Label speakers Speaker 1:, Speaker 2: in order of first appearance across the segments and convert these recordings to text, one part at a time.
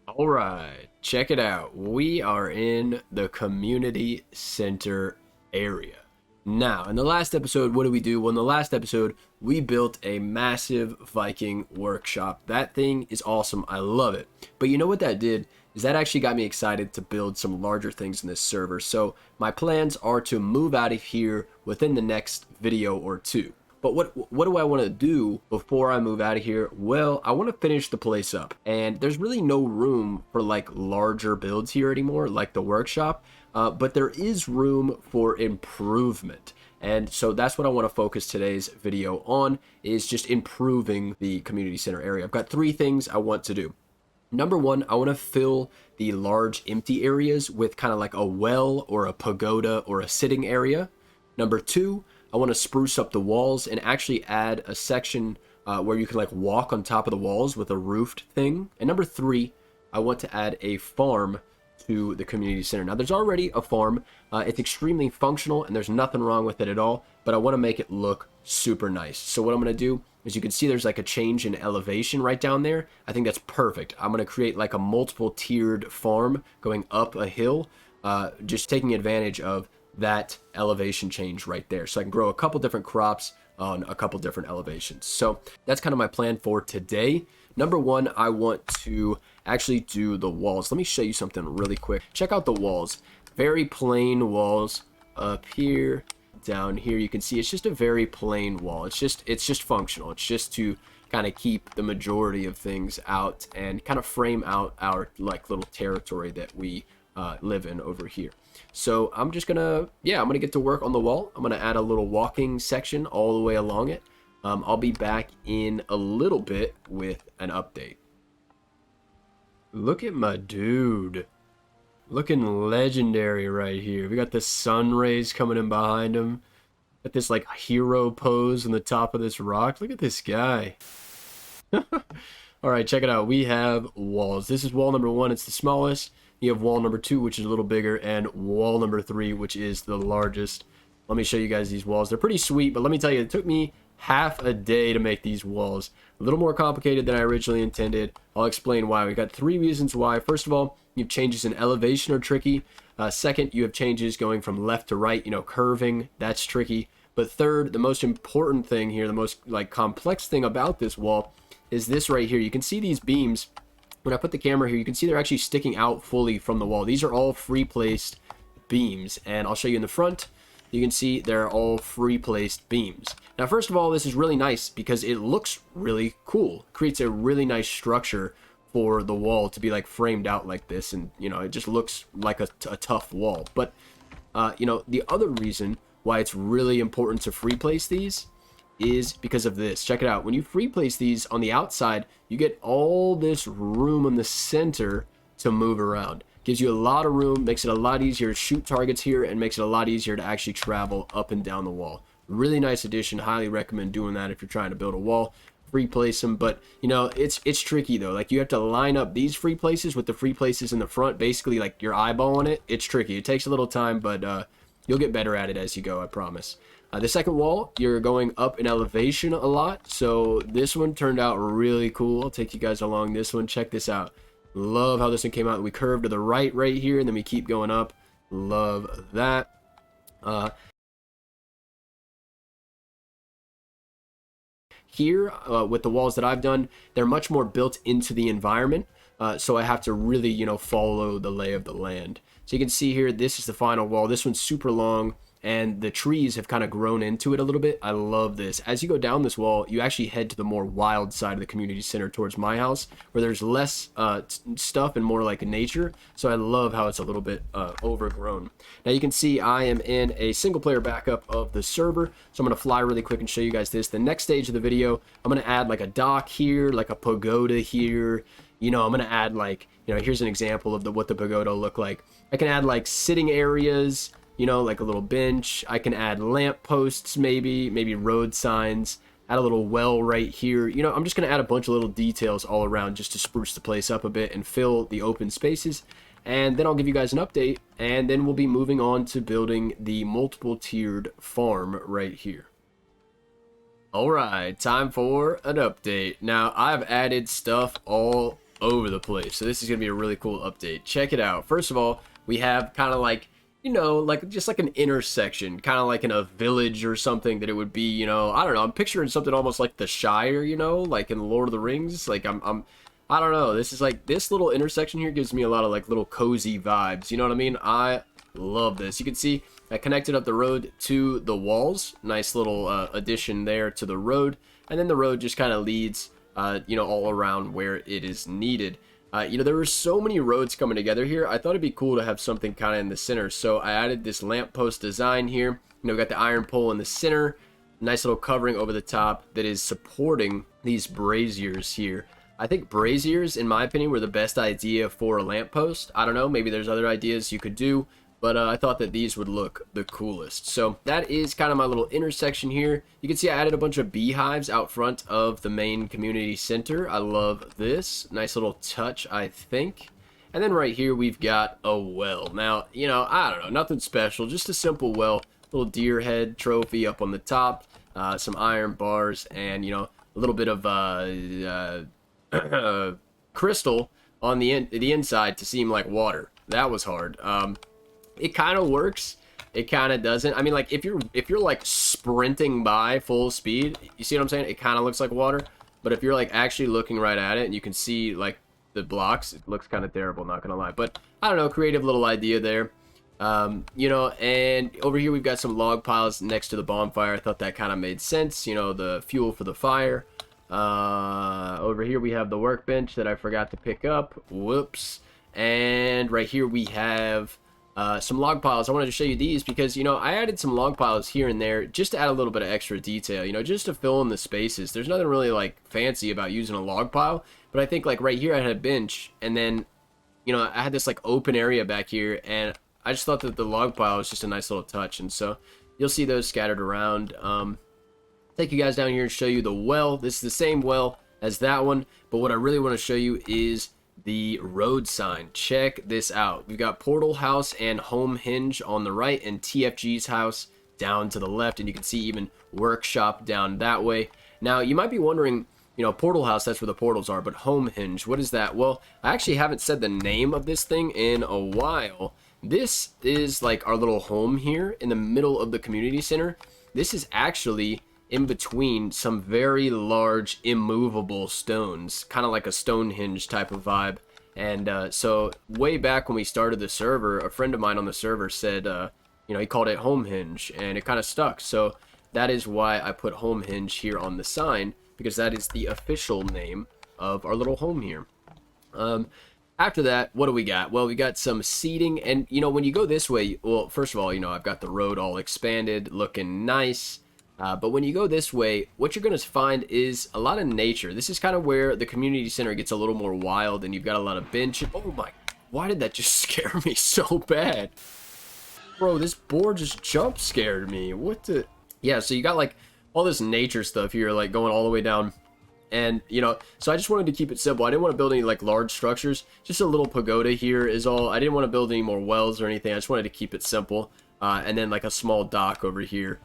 Speaker 1: All right, check it out. We are in the community center area. Now, in the last episode, what did we do? Well, in the last episode, we built a massive Viking workshop. That thing is awesome. I love it. But you know what that did? Is that actually got me excited to build some larger things in this server. So my plans are to move out of here within the next video or two. But what do I want to do before I move out of here? Well, I want to finish the place up. And there's really no room for like larger builds here anymore, like the workshop. But there is room for improvement. And so that's what I want to focus today's video on, is just improving the community center area. I've got three things I want to do. Number one, I want to fill the large empty areas with kind of like a well or a pagoda or a sitting area. Number two, I want to spruce up the walls and actually add a section where you can like walk on top of the walls with a roofed thing. And number three, I want to add a farm to the community center. Now there's already a farm. It's extremely functional and there's nothing wrong with it at all, but I want to make it look super nice. So what I'm going to do is, you can see there's like a change in elevation right down there. I think that's perfect. I'm going to create like a multiple tiered farm going up a hill, just taking advantage of that elevation change right there, so I can grow a couple different crops on a couple different elevations. So that's kind of my plan for today. Number one, I want to actually do the walls. Let me show you something really quick. Check out the walls. Very plain walls up here, down here. You can see it's just a very plain wall. It's just functional. It's just to kind of keep the majority of things out and kind of frame out our like little territory that we live in over here. So I'm just gonna, I'm gonna get to work on the wall. I'm gonna add a little walking section all the way along it. I'll be back in a little bit with an update. Look at my dude. Looking legendary right here. We got the sun rays coming in behind him. Got this like hero pose on the top of this rock. Look at this guy. Alright, check it out. We have walls. This is wall number one. It's the smallest. You have wall number two, which is a little bigger, and wall number three, which is the largest. Let me show you guys these walls. They're pretty sweet, but let me tell you, it took me half a day to make these walls. A little more complicated than I originally intended. I'll explain why. We've got three reasons why. First of all, you have changes in elevation are tricky. Second, you have changes going from left to right, curving. That's tricky. But third, the most important thing here, the most like complex thing about this wall is this right here. You can see these beams. When I put the camera here, you can see they're actually sticking out fully from the wall. These are all free placed beams, and I'll show you in the front. You can see they're all free placed beams. Now, first of all, this is really nice because it looks really cool. It creates a really nice structure for the wall to be like framed out like this, and it just looks like a tough wall. But the other reason why it's really important to free place these is because of this. Check it out. When you free place these on the outside, you get all this room in the center to move around. Gives you a lot of room, makes it a lot easier to shoot targets here, and makes it a lot easier to actually travel up and down the wall. Really nice addition. Highly recommend doing that if you're trying to build a wall. Free place them, but it's tricky though. Like, you have to line up these free places with the free places in the front, basically like you're eyeballing it. It's tricky. It takes a little time, but you'll get better at it as you go, I promise. The second wall, you're going up in elevation a lot, so this one turned out really cool. I'll take you guys along this one. Check this out. Love how this one came out. We curve to the right here, and then we keep going up. Love that. Here, with the walls that I've done, they're much more built into the environment, so I have to really, follow the lay of the land. So you can see here, this is the final wall. This one's super long, and the trees have kind of grown into it a little bit. I love this. As you go down this wall, you actually head to the more wild side of the community center towards my house, where there's less stuff and more like nature. So I love how it's a little bit overgrown. Now you can see I am in a single player backup of the server. So I'm going to fly really quick and show you guys this. The next stage of the video, I'm going to add like a dock here, like a pagoda here. I'm going to add like, here's an example of what the pagoda will look like. I can add like sitting areas, like a little bench. I can add lamp posts, maybe road signs, add a little well right here. I'm just going to add a bunch of little details all around just to spruce the place up a bit and fill the open spaces. And then I'll give you guys an update, and then we'll be moving on to building the multiple tiered farm right here. Alright, time for an update. Now, I've added stuff all over the place. So this is going to be a really cool update. Check it out. First of all, we have kind of like, you know, like just like an intersection, kind of like in a village or something that it would be, you know, I don't know. I'm picturing something almost like the Shire, you know, like in Lord of the Rings. Like I don't know. This is like, this little intersection here gives me a lot of like little cozy vibes. You know what I mean? I love this. You can see I connected up the road to the walls. Nice little addition there to the road. And then the road just kind of leads, you know, all around where it is needed. You know, there were so many roads coming together here. I thought it'd be cool to have something kind of in the center. So I added this lamppost design here. You know, we got the iron pole in the center. Nice little covering over the top that is supporting these braziers here. I think braziers, in my opinion, were the best idea for a lamppost. I don't know, maybe there's other ideas you could do, but I thought that these would look the coolest. So that is kind of my little intersection here. You can see I added a bunch of beehives out front of the main community center. I love this. Nice little touch, I think. And then right here we've got a well. Now, you know, I don't know, nothing special, just a simple well. Little deer head trophy up on the top, some iron bars, and, you know, a little bit of crystal on the inside to seem like water. That was hard. It kind of works, it kind of doesn't. I mean, like if you're like sprinting by full speed, you see what I'm saying, it kind of looks like water. But if you're like actually looking right at it and you can see like the blocks, it looks kind of terrible, not gonna lie. But I don't know, creative little idea there. You know, and over here we've got some log piles next to the bonfire. I thought that kind of made sense, you know, the fuel for the fire. Over here we have the workbench that I forgot to pick up. Whoops. And right here we have some log piles. I wanted to show you these because, you know, I added some log piles here and there just to add a little bit of extra detail, you know, just to fill in the spaces. There's nothing really like fancy about using a log pile, but I think like right here I had a bench, and then, you know, I had this like open area back here, and I just thought that the log pile was just a nice little touch. And so you'll see those scattered around. Take you guys down here and show you the well. This is the same well as that one, but what I really want to show you is the road sign. Check this out. We've got Portal House and Home Hinge on the right, and TFG's house down to the left, and you can see even Workshop down that way. Now you might be wondering, you know, Portal House, that's where the portals are, but Home Hinge, what is that? Well, I actually haven't said the name of this thing in a while. This is like our little home here in the middle of the community center. This is actually in between some very large immovable stones, kind of like a Stonehenge type of vibe. And so way back when we started the server, a friend of mine on the server said, you know, he called it Home Hinge, and it kind of stuck. So that is why I put Home Hinge here on the sign, because that is the official name of our little home here. After that, what do we got? Well, we got some seating, and, you know, when you go this way, well, first of all, you know, I've got the road all expanded, looking nice. But when you go this way, what you're going to find is a lot of nature. This is kind of where the community center gets a little more wild, and you've got a lot of bench. Oh my, why did that just scare me so bad? Bro, this board just jump scared me. What the? Yeah, so you got like all this nature stuff here, like going all the way down. And, you know, so I just wanted to keep it simple. I didn't want to build any like large structures. Just a little pagoda here is all. I didn't want to build any more wells or anything. I just wanted to keep it simple. And then like a small dock over here.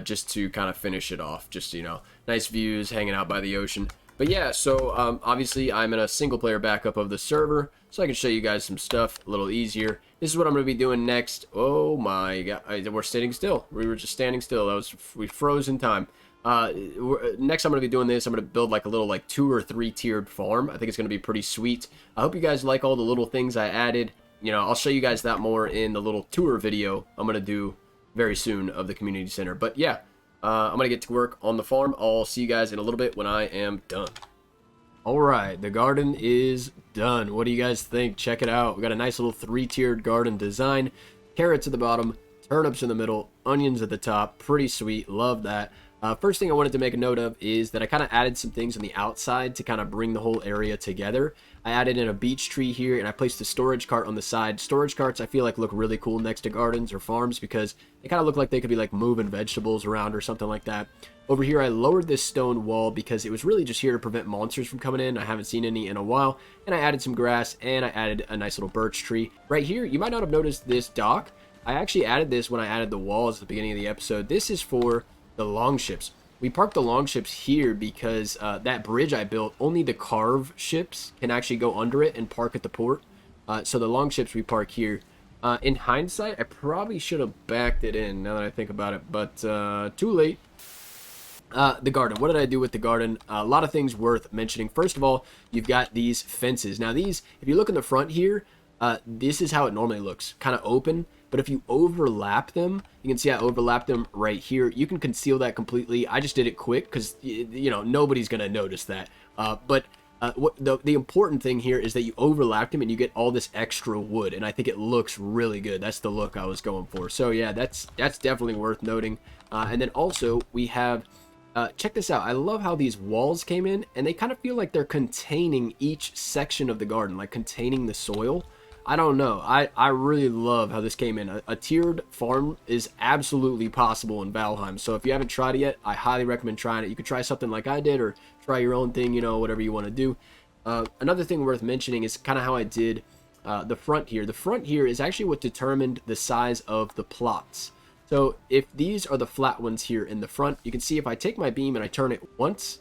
Speaker 1: Just to kind of finish it off. Just, you know, nice views, hanging out by the ocean. But yeah, so obviously I'm in a single player backup of the server, so I can show you guys some stuff a little easier. This is what I'm going to be doing next. Oh my god, we're standing still. We were just standing still. We froze in time. Next I'm going to be doing this. I'm going to build like a little like 2 or 3 tiered farm. I think it's going to be pretty sweet. I hope you guys like all the little things I added. You know, I'll show you guys that more in the little tour video I'm going to do very soon of the community center. But yeah, I'm gonna get to work on the farm. I'll see you guys in a little bit when I am done. All right, the garden is done. What do you guys think? Check it out. We got a nice little 3-tiered garden design. Carrots at the bottom, turnips in the middle, onions at the top. Pretty sweet. Love that. First thing I wanted to make a note of is that I kind of added some things on the outside to kind of bring the whole area together. I added in a beech tree here, and I placed a storage cart on the side. Storage carts I feel like look really cool next to gardens or farms because they kind of look like they could be like moving vegetables around or something like that. Over here I lowered this stone wall because it was really just here to prevent monsters from coming in. I haven't seen any in a while. And I added some grass, and I added a nice little birch tree. Right here, you might not have noticed this dock. I actually added this when I added the walls at the beginning of the episode. This is for the longships. We parked the long ships here because that bridge I built, only the carve ships can actually go under it and park at the port. So the long ships we park here. In hindsight, I probably should have backed it in now that I think about it, but too late. The garden. What did I do with the garden? A lot of things worth mentioning. First of all, you've got these fences. Now these, if you look in the front here, this is how it normally looks, kind of open. But if you overlap them, you can see I overlapped them right here. You can conceal that completely. I just did it quick because, you know, nobody's going to notice that. But what the important thing here is that you overlapped them and you get all this extra wood. And I think it looks really good. That's the look I was going for. So yeah, that's definitely worth noting. And then also we have... check this out. I love how these walls came in and they kind of feel like they're containing each section of the garden, like containing the soil. I don't know. I really love how this came in. A tiered farm is absolutely possible in Valheim. So if you haven't tried it yet, I highly recommend trying it. You could try something like I did or try your own thing, you know, whatever you want to do. Another thing worth mentioning is kind of how I did the front here. The front here is actually what determined the size of the plots. So if these are the flat ones here in the front, you can see if I take my beam and I turn it once,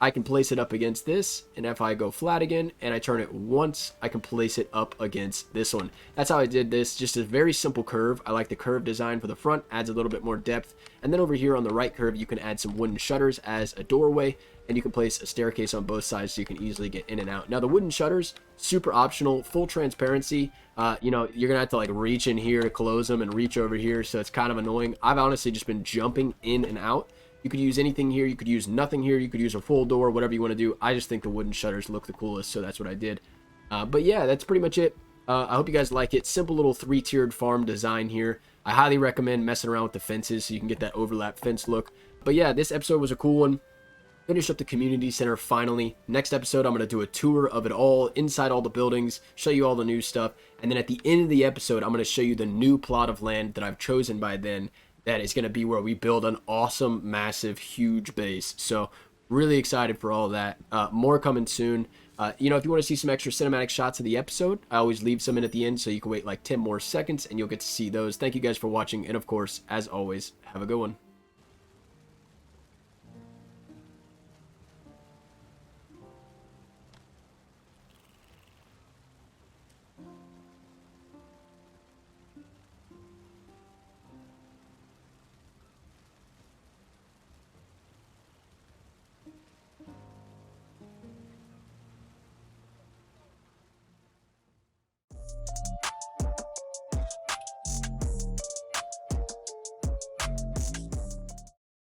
Speaker 1: I can place it up against this. And if I go flat again and I turn it once, I can place it up against this one. That's how I did this. Just a very simple curve. I like the curve design for the front, adds a little bit more depth. And then over here on the right curve, you can add some wooden shutters as a doorway. And you can place a staircase on both sides so you can easily get in and out. Now the wooden shutters, super optional, full transparency. You know, you're gonna have to like reach in here to close them and reach over here, so it's kind of annoying. I've honestly just been jumping in and out. You could use anything here, you could use nothing here, you could use a full door, whatever you want to do. I just think the wooden shutters look the coolest, so that's what I did. But yeah, that's pretty much it. I hope you guys like it. Simple little 3-tiered farm design here. I highly recommend messing around with the fences so you can get that overlap fence look. But yeah, this episode was a cool one. Finish up the community center finally. Next episode, I'm going to do a tour of it all, inside all the buildings, show you all the new stuff. And then at the end of the episode, I'm going to show you the new plot of land that I've chosen by then. That is going to be where we build an awesome, massive, huge base. So really excited for all that. More coming soon. You know, if you want to see some extra cinematic shots of the episode, I always leave some in at the end so you can wait like 10 more seconds and you'll get to see those. Thank you guys for watching. And of course, as always, have a good one.